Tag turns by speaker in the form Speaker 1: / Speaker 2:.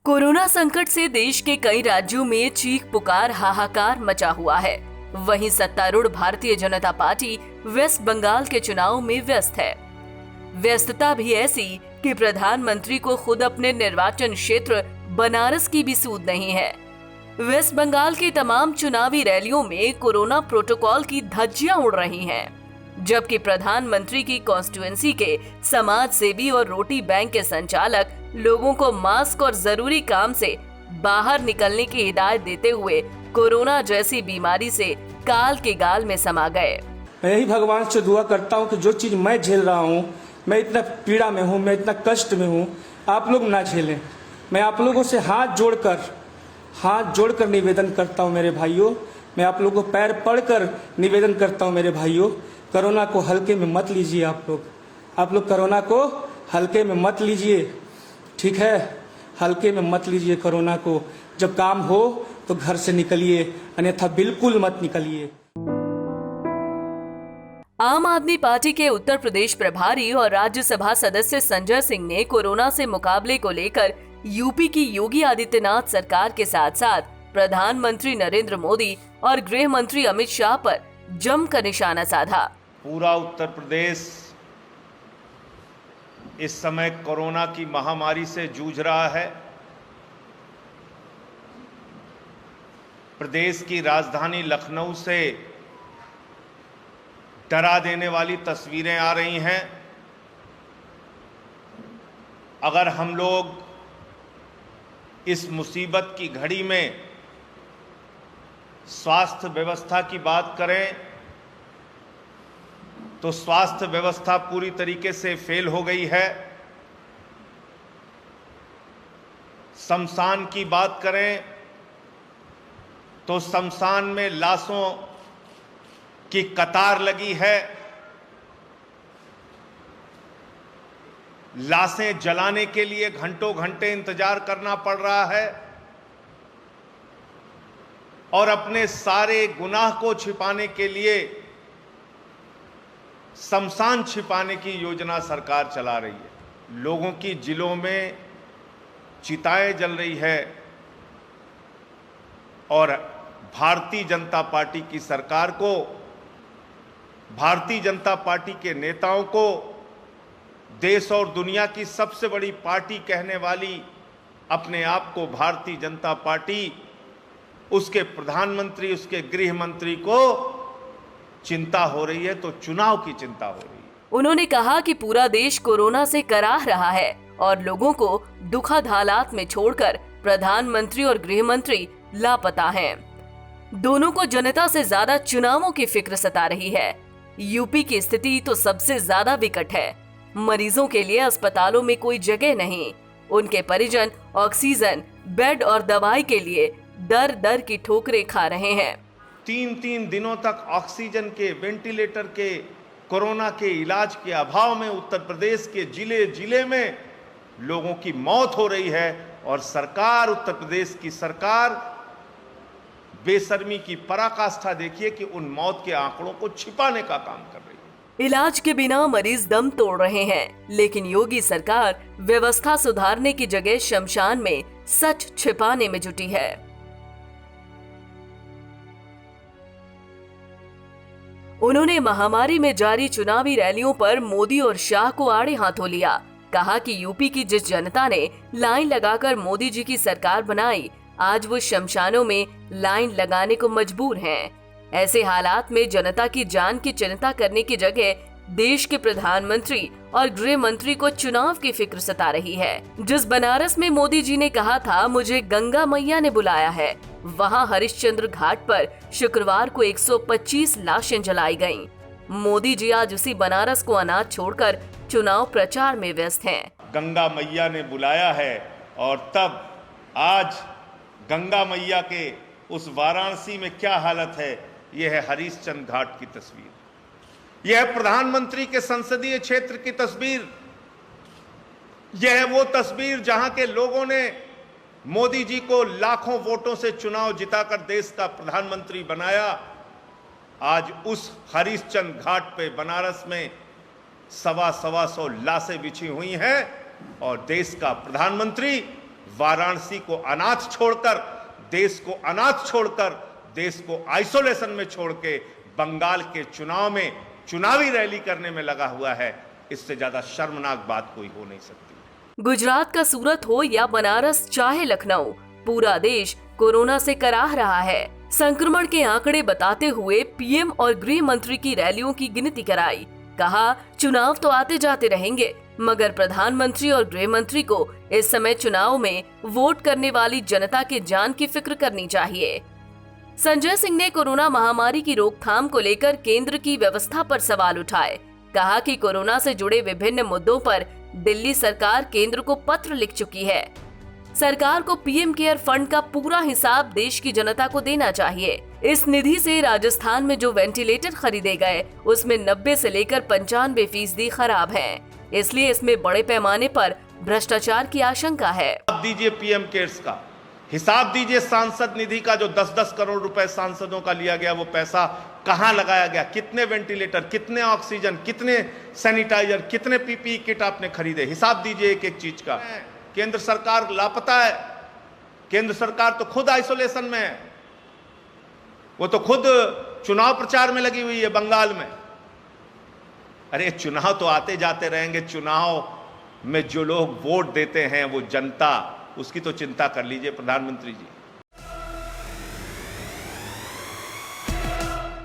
Speaker 1: Corona संकट से देश के कई राज्यों में चीख पुकार हाहाकार मचा हुआ है। वहीं सत्तारूढ़ भारतीय जनता पार्टी वेस्ट बंगाल के चुनाव में व्यस्त है। व्यस्तता भी ऐसी कि प्रधानमंत्री को खुद अपने निर्वाचन क्षेत्र बनारस की भी सूध नहीं है। वेस्ट बंगाल की तमाम चुनावी रैलियों में कोरोना प्रोटोकॉल की धज्जियां उड़ रही हैं, जबकि प्रधानमंत्री की कॉन्स्टिट्यूएंसी के समाज सेवी और रोटी बैंक के संचालक लोगों को मास्क और जरूरी काम से बाहर निकलने की हिदायत देते हुए कोरोना जैसी बीमारी से काल के गाल में समा गए।
Speaker 2: मैं यही भगवान से दुआ करता हूँ कि जो चीज मैं झेल रहा हूँ, मैं इतना पीड़ा में हूँ, मैं इतना कष्ट में हूँ, आप लोग ना झेलें। मैं आप लोगों से हाथ जोड़कर निवेदन करता हूँ मेरे भाइयों। मैं आप लोगों को पैर पड़कर निवेदन करता हूँ मेरे भाइयों, कोरोना को हल्के में मत लीजिए। आप लोग कोरोना को हल्के में मत लीजिए, ठीक है? हल्के में मत लीजिए कोरोना को। जब काम हो तो घर से निकलिए, अन्यथा बिल्कुल मत निकलिए।
Speaker 1: आम आदमी पार्टी के उत्तर प्रदेश प्रभारी और राज्यसभा सदस्य संजय सिंह ने कोरोना से मुकाबले को लेकर यूपी की योगी आदित्यनाथ सरकार के साथ साथ प्रधानमंत्री नरेंद्र मोदी और गृह मंत्री अमित शाह पर जमकर निशाना साधा।
Speaker 3: पूरा उत्तर प्रदेश इस समय कोरोना की महामारी से जूझ रहा है। प्रदेश की राजधानी लखनऊ से डरा देने वाली तस्वीरें आ रही हैं। अगर हम लोग इस मुसीबत की घड़ी में स्वास्थ्य व्यवस्था की बात करें तो स्वास्थ्य व्यवस्था पूरी तरीके से फेल हो गई है। शमशान की बात करें तो शमशान में लाशों की कतार लगी है। लाशें जलाने के लिए घंटों घंटे इंतजार करना पड़ रहा है और अपने सारे गुनाह को छिपाने के लिए शमशान छिपाने की योजना सरकार चला रही है। लोगों की जिलों में चिताएं जल रही है और भारतीय जनता पार्टी की सरकार को, भारतीय जनता पार्टी के नेताओं को देश और दुनिया की सबसे बड़ी पार्टी कहने वाली अपने आप को भारतीय जनता पार्टी, उसके प्रधानमंत्री, उसके गृह मंत्री को चिंता हो रही है तो चुनाव की चिंता हो रही है।
Speaker 1: उन्होंने कहा कि पूरा देश कोरोना से कराह रहा है और लोगों को दुखद हालात में छोड़कर प्रधानमंत्री और गृह मंत्री लापता हैं। दोनों को जनता से ज्यादा चुनावों की फिक्र सता रही है। यूपी की स्थिति तो सबसे ज्यादा विकट है। मरीजों के लिए अस्पतालों में कोई जगह नहीं। उनके परिजन ऑक्सीजन, बेड और दवाई के लिए दर दर की ठोकरें खा रहे हैं।
Speaker 3: 3 दिनों तक ऑक्सीजन के, वेंटिलेटर के, कोरोना के इलाज के अभाव में उत्तर प्रदेश के जिले जिले में लोगों की मौत हो रही है और सरकार, उत्तर प्रदेश की सरकार बेशर्मी की पराकाष्ठा देखिए कि उन मौत के आंकड़ों को छिपाने का काम कर रही है।
Speaker 1: इलाज के बिना मरीज दम तोड़ रहे हैं, लेकिन योगी सरकार व्यवस्था सुधारने की जगह शमशान में सच छिपाने में जुटी है। उन्होंने महामारी में जारी चुनावी रैलियों पर मोदी और शाह को आड़े हाथों लिया। कहा कि यूपी की जिस जनता ने लाइन लगाकर मोदी जी की सरकार बनाई, आज वो शमशानों में लाइन लगाने को मजबूर हैं। ऐसे हालात में जनता की जान की चिंता करने की जगह देश के प्रधानमंत्री और गृह मंत्री को चुनाव की फिक्र सता रही है। जिस बनारस में मोदी जी ने कहा था मुझे गंगा मैया ने बुलाया है, वहां हरिश्चंद्र घाट पर शुक्रवार को 125 लाशें जलाई गईं। मोदी जी आज उसी बनारस को अनाथ छोड़कर चुनाव प्रचार में व्यस्त हैं।
Speaker 3: गंगा मैया ने बुलाया है और तब आज गंगा मैया के उस वाराणसी में क्या हालत है, यह है हरिश्चंद्र घाट की तस्वीर। यह है प्रधानमंत्री के संसदीय क्षेत्र की तस्वीर। यह है वो तस्वीर जहां के लोगों ने मोदी जी को लाखों वोटों से चुनाव जिताकर देश का प्रधानमंत्री बनाया। आज उस हरिश्चंद्र घाट पे बनारस में सवा सौ लाशें बिछी हुई हैं और देश का प्रधानमंत्री वाराणसी को अनाथ छोड़कर, देश को अनाथ छोड़कर, देश को आइसोलेशन में छोड़ के बंगाल के चुनाव में चुनावी रैली करने में लगा हुआ है। इससे ज्यादा शर्मनाक बात कोई हो नहीं सकती।
Speaker 1: गुजरात का सूरत हो या बनारस चाहे लखनऊ, पूरा देश कोरोना से कराह रहा है। संक्रमण के आंकड़े बताते हुए पीएम और गृह मंत्री की रैलियों की गिनती कराई। कहा चुनाव तो आते जाते रहेंगे, मगर प्रधानमंत्री और गृह मंत्री को इस समय चुनाव में वोट करने वाली जनता के जान की फिक्र करनी चाहिए। संजय सिंह ने कोरोना महामारी की रोकथाम को लेकर केंद्र की व्यवस्था पर सवाल उठाए। कहा कि कोरोना से जुड़े विभिन्न मुद्दों पर दिल्ली सरकार केंद्र को पत्र लिख चुकी है। सरकार को पीएम केयर फंड का पूरा हिसाब देश की जनता को देना चाहिए। इस निधि से राजस्थान में जो वेंटिलेटर खरीदे गए उसमें 90 से लेकर 95% खराब हैं। इसलिए इसमें बड़े पैमाने पर भ्रष्टाचार की आशंका है।
Speaker 3: आप दीजिए पीएम केयर्स का हिसाब दीजिए, सांसद निधि का जो 10-10 करोड़ रुपए सांसदों का लिया गया, वो पैसा कहां लगाया गया, कितने वेंटिलेटर, कितने ऑक्सीजन, कितने सैनिटाइजर, कितने पीपीई किट आपने खरीदे, हिसाब दीजिए एक एक चीज का। केंद्र सरकार लापता है। केंद्र सरकार तो खुद आइसोलेशन में है, वो तो खुद चुनाव प्रचार में लगी हुई है बंगाल में। अरे चुनाव तो आते जाते रहेंगे, चुनाव में जो लोग वोट देते हैं वो जनता, उसकी तो चिंता कर लीजिए प्रधानमंत्री जी।